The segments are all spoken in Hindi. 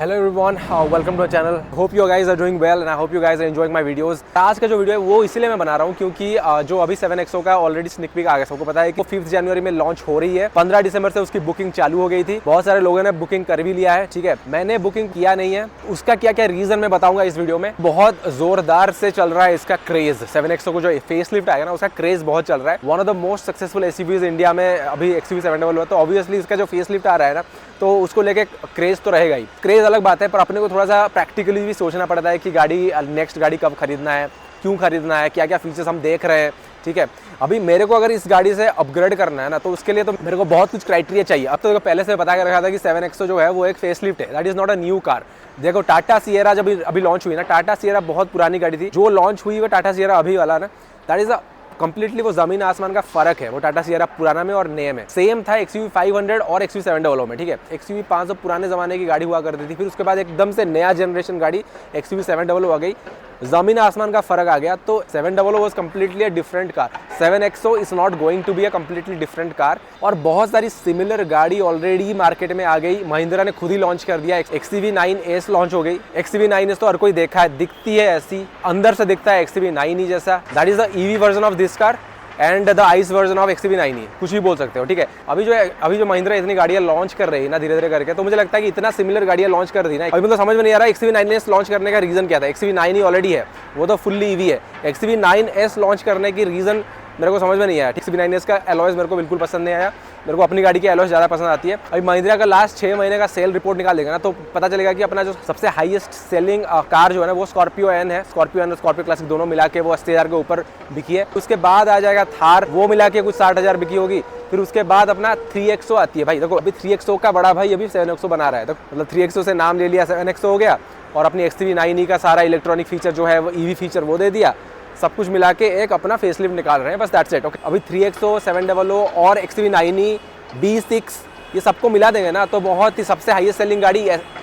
Hello everyone, welcome to channel. Hope you guys are doing well and I hope you guys are enjoying my videos. आज का जो वीडियो है वो इसीलिए मैं बना रहा हूँ क्योंकि जो अभी 7XO का ऑलरेडी स्निक पीक आ गया। सबको पता है कि 5 जनवरी में लॉन्च हो रही है। 15 दिसंबर से उसकी बुकिंग चालू हो गई थी। बहुत सारे लोगों ने बुकिंग कर भी लिया है। ठीक है, मैंने बुकिंग किया नहीं है। उसका क्या क्या रीजन मैं बताऊंगा इस वीडियो में। बहुत जोरदार से चल रहा है इसका क्रेज। 7XO को जो फेस लिफ्ट आएगा ना, उसका क्रेज बहुत चल रहा है। One of the most successful SUVs India में अभी XUV700 है। तो ऑब्वियसली इसका जो फेस लिफ्ट आ रहा है ना, तो उसको लेके क्रेज तो रहेगा ही। क्रेज अलग बात है, पर अपने को थोड़ा सा प्रैक्टिकली भी सोचना पड़ता है कि गाड़ी नेक्स्ट गाड़ी कब खरीदना है, क्यों खरीदना है, क्या क्या फीचर्स हम देख रहे हैं। ठीक है, अभी मेरे को अगर इस गाड़ी से अपग्रेड करना है ना, तो उसके लिए तो मेरे को बहुत कुछ क्राइटेरिया चाहिए। अब तो पहले से बता के रखा था कि 7XO जो है वो एक फेस लिफ्ट है, that is not a new car. देखो टाटा सिएरा जब अभी लॉन्च हुई ना, टाटा सिएरा बहुत पुरानी गाड़ी थी। जो लॉन्च हुई वो टाटा सिएरा अभी वाला ना, दैट इज अ कंप्लीटली वो जमीन आसमान का फर्क है। वो टाटा सिएरा पुराना में और नए में सेम था। XUV500 और XUV700 में। ठीक है, XUV500 पुराने जमाने की गाड़ी हुआ करती थी, फिर उसके बाद एकदम से नया जनरेशन गाड़ी XUV700 आ गई। जमीन आसमान का फर्क आ गया। तो 700 was completely a different car. 7XO is not going to be a completely different car. और बहुत सारी सिमिलर गाड़ी ऑलरेडी मार्केट में आ गई। महिंद्रा ने खुद ही लॉन्च कर दिया। XUV9S लॉन्च हो गई। XUV9S तो हर कोई देखा है, दिखती है ऐसी, अंदर से दिखता है XUV9 ही जैसा। That is the EV version of this car and the ice version of XUV9 कुछ भी बोल सकते हो। ठीक है, अभी जो महिंद्रा इतनी गाड़ियां लॉन्च कर रही है ना धीरे धीरे करके, तो मुझे लगता है कि इतना सिमिलर गाड़ियां लॉन्च कर दी ना, अभी मतलब समझ में नहीं आ रहा XUV9S लॉन्च करने का रीजन क्या था। XUV9 ही ऑलरेडी है, वो तो फुल्ली EV है। XUV9S लॉन्च करने की रीजन मेरे को समझ में नहीं आया। XUV9S का एलॉयज मेरे को बिल्कुल पसंद नहीं आया। मेरे को अपनी गाड़ी की एलॉयज ज़्यादा पसंद आती है। अभी महिंद्रा का लास्ट 6 महीने का सेल रिपोर्ट निकाल देगा ना, तो पता चलेगा कि अपना जो सबसे हाईएस्ट सेलिंग कार जो है ना, वो स्कॉर्पियो एन है। स्कॉर्पियो एन और स्कॉर्पियो क्लासिक दोनों मिला के वो 80,000 के ऊपर बिकी है। उसके बाद आ जाएगा थार, वो मिला के कुछ 60,000 बिकी होगी। फिर उसके बाद अपना 3XO आती है। भाई देखो, अभी 3XO का बड़ा भाई अभी 7XO बना रहा है। तो मतलब 3XO से नाम ले लिया, 7XO हो गया। और अपनी XUV9 का सारा इलेक्ट्रॉनिक फीचर जो है वो EV फीचर वो दे दिया। सब कुछ मिला के एक अपना फेसलिफ्ट निकाल रहे हैं, बस दैट्स इट। ओके, अभी 3XO, 700 और XUV9 B6 ये सबको मिला देंगे ना, तो बहुत ही सबसे हाईएस्ट सेलिंग गाड़ी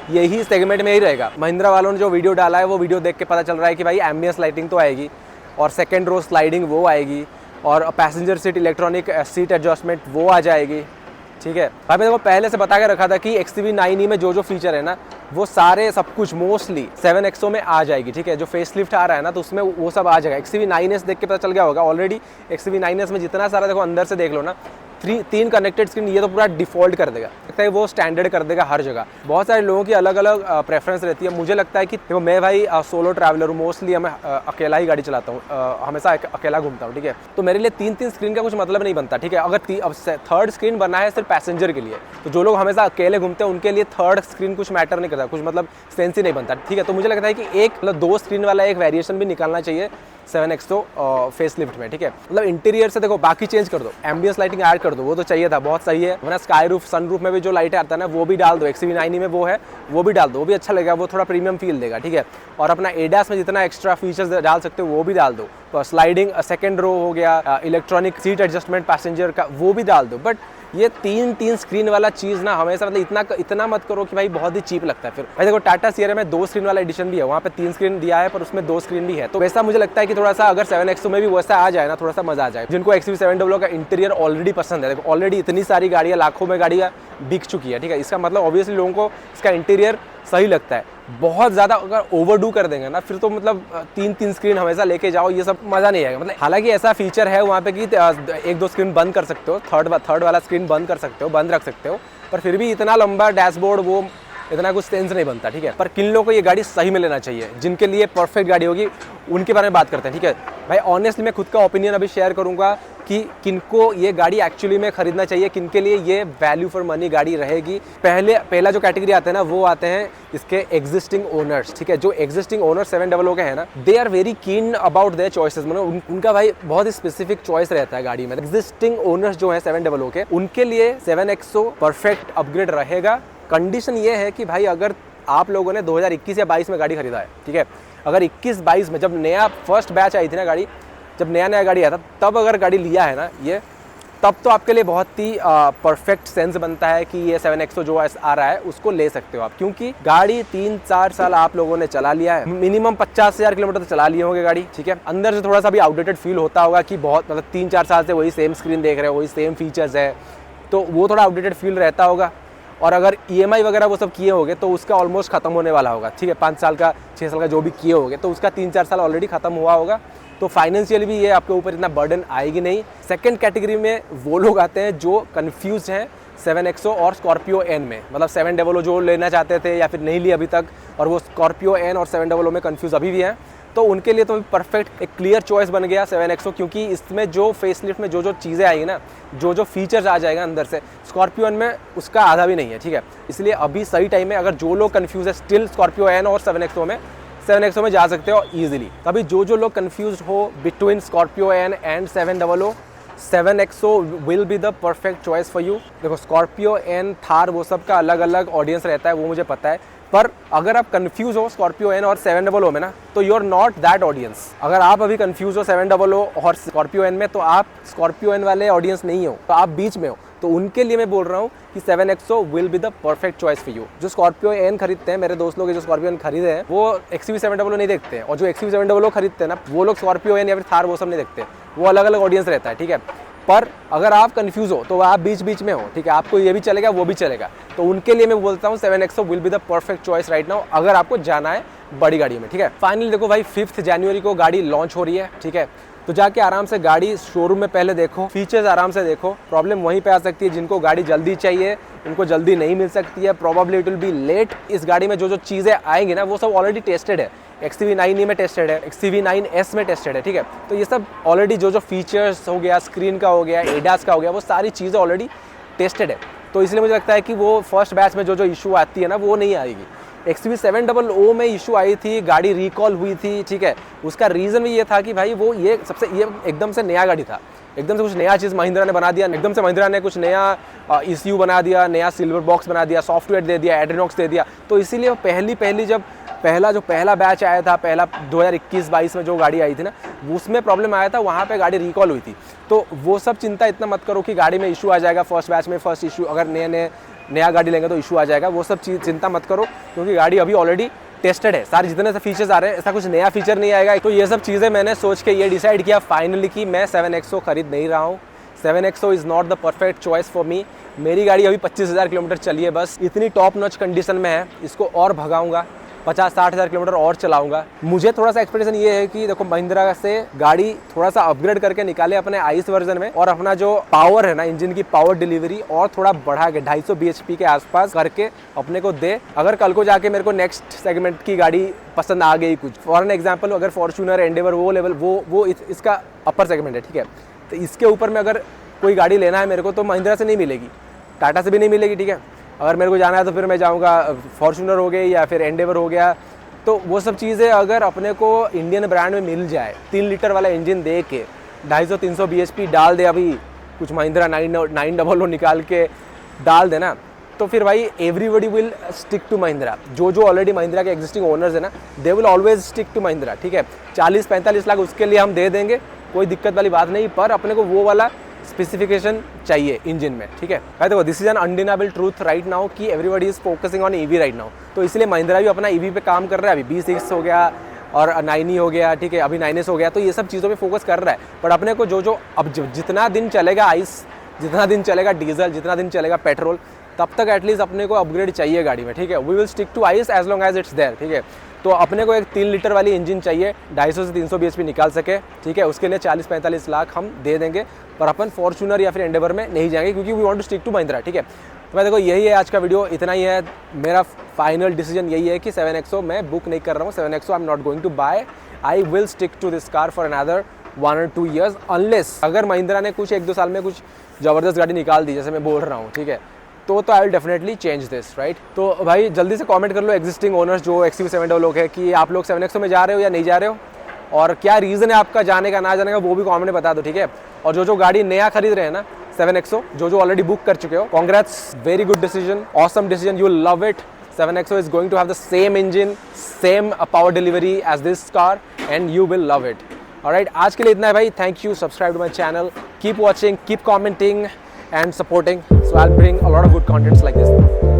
यही सेगमेंट में ही रहेगा। महिंद्रा वालों ने जो वीडियो डाला है, वो वीडियो देख के पता चल रहा है कि भाई एम्बियंस लाइटिंग तो आएगी, और सेकेंड रो स्लाइडिंग वो आएगी, और passenger seat electronic seat adjustment वो आ जाएगी। ठीक है भाई, मैंने को पहले से बता के रखा था कि XUV9 में जो फीचर है ना, वो सारे सब कुछ मोस्टली 7XO में आ जाएगी। ठीक है, जो फेस लिफ्ट आ रहा है ना, तो उसमें वो सब आ जाएगा। XUV9S देख के पता चल गया होगा ऑलरेडी। XUV9S में जितना सारा देखो अंदर से देख लो ना, 3 कनेक्टेड स्क्रीन, ये तो पूरा डिफॉल्ट कर देगा। लगता है वो स्टैंडर्ड कर देगा हर जगह। बहुत सारे लोगों की अलग अलग प्रेफरेंस रहती है। मुझे लगता है कि देखो, मैं भाई सोलो ट्रैवलर हूँ, मोस्टली मैं अकेला ही गाड़ी चलाता हूँ, हमेशा अकेला घूमता हूँ। ठीक है, तो मेरे लिए 3 स्क्रीन का कुछ मतलब नहीं बनता। ठीक है, अगर अब 3rd स्क्रीन बना है सिर्फ पैसेंजर के लिए, तो जो लोग हमेशा अकेले घूमते हैं उनके लिए 3rd स्क्रीन कुछ मैटर नहीं करता, कुछ मतलब सेंस ही नहीं बनता। ठीक है, तो मुझे लगता है कि एक मतलब 2 स्क्रीन वाला एक वेरिएशन भी निकालना चाहिए 7XO फेस लिफ्ट में। ठीक है, मतलब इंटीरियर से देखो बाकी चेंज कर दो, एम्बियंस लाइटिंग ऐड कर दो, वो तो चाहिए था, बहुत सही है। वरना स्काई रूफ, सन रूफ में भी जो लाइट आता है ना, वो भी डाल दो। XUV9 में वो है, वो भी डाल दो, वो भी अच्छा लगेगा, वो थोड़ा प्रीमियम फील देगा। ठीक है, और अपना ADAS में जितना एक्स्ट्रा फीचर्स डाल सकते हो वो भी डाल दो। तो स्लाइडिंग सेकेंड रो हो गया, इलेक्ट्रॉनिक सीट एडजस्टमेंट पैसेंजर का, वो भी डाल दो। बट ये 3 स्क्रीन वाला चीज़ ना हमेशा मतलब इतना मत करो कि भाई बहुत ही चीप लगता है। फिर भाई देखो, टाटा सिएरा में 2 स्क्रीन वाला एडिशन भी है, वहाँ पे 3 स्क्रीन दिया है, पर उसमें 2 स्क्रीन भी है। तो वैसा मुझे लगता है कि थोड़ा सा अगर 7XO में भी वैसा आ जाए ना, थोड़ा सा मजा आ जाए। जिनको XUV700 का इंटीरियर ऑलरेडी पसंद है, देखो ऑलरेडी इतनी सारी गाड़ियाँ, लाखों में गाड़ियाँ बिक चुकी है। ठीक है, इसका मतलब ऑब्वियसली लोगों को इसका इंटीरियर सही लगता है। बहुत ज़्यादा अगर ओवरडू कर देंगे ना, फिर तो मतलब 3 स्क्रीन हमेशा लेके जाओ, ये सब मज़ा नहीं आएगा। मतलब हालांकि ऐसा फीचर है वहाँ पे कि 1-2 स्क्रीन बंद कर सकते हो, थर्ड वाला स्क्रीन बंद कर सकते हो, बंद रख सकते हो, पर फिर भी इतना लंबा डैशबोर्ड, वो इतना कुछ सेंस नहीं बनता। ठीक है, पर किन लोगों को ये गाड़ी सही में लेना चाहिए, जिनके लिए परफेक्ट गाड़ी होगी, उनके बारे में बात करते हैं। ठीक है भाई, ऑनेस्टली मैं खुद का ओपिनियन अभी शेयर करूंगा कि किनको ये गाड़ी एक्चुअली में खरीदना चाहिए, किनके लिए ये वैल्यू फॉर मनी गाड़ी रहेगी। पहला जो कैटेगरी आते हैं ना, वो आते हैं इसके एग्जिस्टिंग ओनर्स। ठीक है, जो एग्जिस्टिंग ओनर 700 के हैं ना, they are very keen about their choices. मतलब उनका भाई बहुत ही स्पेसिफिक चॉइस रहता है गाड़ी में। एग्जिस्टिंग ओनर्स जो है 700 के, उनके लिए 7XO परफेक्ट अपग्रेड रहेगा। कंडीशन ये है कि भाई अगर आप लोगों ने 2021 या 22 में गाड़ी खरीदा है, ठीक है, अगर 21-22 में जब नया फर्स्ट बैच आई थी ना गाड़ी, जब नया गाड़ी आया था, तब अगर गाड़ी लिया है ना ये, तब तो आपके लिए बहुत ही परफेक्ट सेंस बनता है कि ये 7XO जो आ रहा है उसको ले सकते हो आप, क्योंकि गाड़ी 3-4 साल आप लोगों ने चला लिया है, मिनिमम 50,000 किलोमीटर तो चला लिए होंगे गाड़ी। ठीक है, अंदर से थोड़ा सा भी आउटडेटेड फील होता होगा कि बहुत मतलब 3-4 साल से वही सेम स्क्रीन देख रहे हो, वही सेम फीचर्स है, तो वो थोड़ा आउटडेटेड फील रहता होगा। और अगर EMI वगैरह वो सब किए होगे तो उसका ऑलमोस्ट खत्म होने वाला होगा, ठीक है। 5 साल का 6 साल का जो भी किए होगे तो उसका 3-4 साल ऑलरेडी खत्म हुआ होगा, तो फाइनेंशियली भी ये आपके ऊपर इतना बर्डन आएगी नहीं। सेकंड कैटेगरी में वो लोग आते हैं जो कंफ्यूज हैं 7XO और स्कॉर्पियो एन में, मतलब 700 जो लेना चाहते थे या फिर नहीं लिए अभी तक, और वो स्कॉर्पियो एन और 700 में कंफ्यूज अभी भी हैं, तो उनके लिए तो परफेक्ट एक क्लियर चॉइस बन गया 7XO, क्योंकि इसमें जो फेसलिफ्ट में जो चीज़ें आएगी ना, जो फीचर्स आ जाएगा अंदर से, स्कॉर्पियो एन में उसका आधा भी नहीं है, ठीक है। इसलिए अभी सही टाइम है, अगर जो लोग कंफ्यूज है स्टिल स्कॉर्पियो एन और 7XO में जा सकते हो ईजिली। तभी जो लोग कंफ्यूज हो between Scorpio N and 700, 7XO will be the perfect choice for you. देखो स्कॉर्पियो एन, थार, वो सब का अलग अलग ऑडियंस रहता है, वो मुझे पता है, पर अगर आप कंफ्यूज हो स्कॉर्पियो एन और 700 में ना, तो you are not that audience. अगर आप अभी कंफ्यूज हो 700 और स्कॉर्पियो एन में, तो आप स्कॉर्पियो एन वाले ऑडियंस नहीं हो, तो आप बीच में हो। तो उनके लिए मैं बोल रहा हूँ कि 7XO will be the perfect choice for you. जो स्कॉर्पियो एन खरीदते हैं, मेरे दोस्त लोग जो स्कॉर्पियो एन खरीदे हैं, वो XUV 700 नहीं देखते हैं, और जो XUV 700 खरीदते हैं ना, वो लोग स्कॉर्पियो एन या फिर थार वो सब नहीं देखते, वो अलग अलग ऑडियंस रहता है, ठीक है। पर अगर आप कंफ्यूज हो तो आप बीच बीच में हो, ठीक है, आपको ये भी चलेगा वो भी चलेगा, तो उनके लिए मैं बोलता हूँ 7XO will be the perfect choice right now, अगर आपको जाना है बड़ी गाड़ी में, ठीक है। फाइनली देखो भाई 5 जनवरी को गाड़ी लॉन्च हो रही है, ठीक है, तो जाके आराम से गाड़ी शोरूम में पहले देखो, फीचर्स आराम से देखो। प्रॉब्लम वहीं पे आ सकती है जिनको गाड़ी जल्दी चाहिए, उनको जल्दी नहीं मिल सकती है, probably it will be late. इस गाड़ी में जो चीज़ें आएंगी ना, वो सब ऑलरेडी टेस्टेड है, XUV 9e में टेस्टेड है, XUV 9S में टेस्टेड है, ठीक है। तो ये सब ऑलरेडी जो फीचर्स हो गया, स्क्रीन का हो गया, ADAS का हो गया, वो सारी चीज़ें ऑलरेडी टेस्टेड है। तो इसलिए मुझे लगता है कि वो फर्स्ट बैच में जो इशू आती है ना, वो नहीं आएगी। XUV 700 में इशू आई थी, गाड़ी रिकॉल हुई थी, ठीक है। उसका रीज़न भी ये था कि भाई वो ये एकदम से नया गाड़ी था, एकदम से कुछ नया चीज़ महिंद्रा ने बना दिया, एकदम से महिंद्रा ने कुछ नया ECU बना दिया, नया सिल्वर बॉक्स बना दिया, सॉफ्टवेयर दे दिया, एड्रीनॉक्स दे दिया। तो इसीलिए पहली जब पहला बैच आया था, पहला 2021-22 में जो गाड़ी आई थी ना, उसमें प्रॉब्लम आया था, वहाँ पे गाड़ी रिकॉल हुई थी। तो वो सब चिंता इतना मत करो कि गाड़ी में इशू आ जाएगा फर्स्ट बैच में, फर्स्ट इशू, अगर नया गाड़ी लेंगे तो इशू आ जाएगा, वो सब चीज़ चिंता मत करो, क्योंकि गाड़ी अभी ऑलरेडी टेस्टेड है। सारे जितने से फीचर्स आ रहे हैं, ऐसा कुछ नया फीचर नहीं आएगा। तो ये सब चीज़ें मैंने सोच के ये डिसाइड किया फाइनली कि मैं 7XO खरीद नहीं रहा हूँ। 7XO is not the perfect choice for me. मेरी गाड़ी अभी 25,000 किलोमीटर चली है बस, इतनी टॉप नॉच कंडीशन में है, इसको और भगाऊंगा, 50-60 हज़ार किलोमीटर और चलाऊंगा। मुझे थोड़ा सा एक्सपेक्टेशन ये है कि देखो महिंद्रा से गाड़ी थोड़ा सा अपग्रेड करके निकाले अपने आइस वर्जन में, और अपना जो पावर है ना, इंजन की पावर डिलीवरी और थोड़ा बढ़ा के 250 bhp के आसपास करके अपने को दे। अगर कल को जाके मेरे को नेक्स्ट सेगमेंट की गाड़ी पसंद आ गई कुछ, फॉर एन एग्जाम्पल अगर फॉर्च्यूनर, एंडेवर, वो लेवल, वो इसका अपर सेगमेंट है, ठीक है, तो इसके ऊपर में अगर कोई गाड़ी लेना है मेरे को, तो महिंद्रा से नहीं मिलेगी, टाटा से भी नहीं मिलेगी, ठीक है। अगर मेरे को जाना है तो फिर मैं जाऊँगा फॉर्च्यूनर हो गई या फिर एंडेवर हो गया। तो वो सब चीज़ें अगर अपने को इंडियन ब्रांड में मिल जाए, 3 लीटर वाला इंजन दे के 250-300 bhp डाल दे, अभी कुछ महिंद्रा 900 निकाल के डाल देना, तो फिर भाई everybody will stick to Mahindra. जो ऑलरेडी महिंद्रा के एग्जिस्टिंग ओनर्स है ना, they will always stick to Mahindra, ठीक है। 40-45 लाख उसके लिए हम दे देंगे, कोई दिक्कत वाली बात नहीं, पर अपने को वो वाला स्पेसिफिकेशन चाहिए इंजन में, ठीक है भाई। देखो this is an undeniable truth right now कि everybody is focusing on EV right now. तो इसलिए महिंद्रा भी अपना EV पे काम कर रहा है। अभी B6 हो गया और 9e हो गया, ठीक है, अभी 9s हो गया, तो ये सब चीज़ों पे फोकस कर रहा है। पर अपने को जो अब जितना दिन चलेगा आइस, जितना दिन चलेगा डीजल, जितना दिन चलेगा पेट्रोल, तब तक एटलीस्ट अपने को अपग्रेड चाहिए गाड़ी में, ठीक है। We will stick to ICE as long as it's there, ठीक है। तो अपने को एक 3 लीटर वाली इंजन चाहिए, 250 से 300 bhp निकाल सके, ठीक है। उसके लिए 40-45 लाख हम दे देंगे, पर अपन फॉर्च्यूनर या फिर एंडेवर में नहीं जाएंगे, क्योंकि we want to stick to Mahindra, ठीक है। तो मैं देखो यही है आज का वीडियो, इतना ही है। मेरा फाइनल डिसीजन यही है कि 7XO मैं बुक नहीं कर रहा हूँ। 7XO I am not going to buy, I will stick to this car for another 1 or 2 years, unless अगर महिंद्रा ने कुछ 1-2 साल में कुछ ज़बरदस्त गाड़ी निकाल दी, जैसे मैं बोल रहा हूँ, ठीक है, तो I will definitely change this, right. तो भाई जल्दी से कमेंट कर लो एग्जिस्टिंग ओनर्स जो XUV 700 लोग हैं, कि आप लोग 7XO में जा रहे हो या नहीं जा रहे हो, और क्या रीज़न है आपका जाने का ना जाने का, वो भी कमेंट में बता दो, ठीक है। और जो गाड़ी नया खरीद रहे हैं ना 7XO, जो ऑलरेडी बुक कर चुके हो, congrats, very good decision, awesome decision, you love it. 7XO is going to have the same engine, same power delivery as this car, and you will love it. Alright, आज के लिए इतना है भाई, thank you, subscribe to my channel, keep watching, keep commenting and supporting, so I'll bring a lot of good contents like this.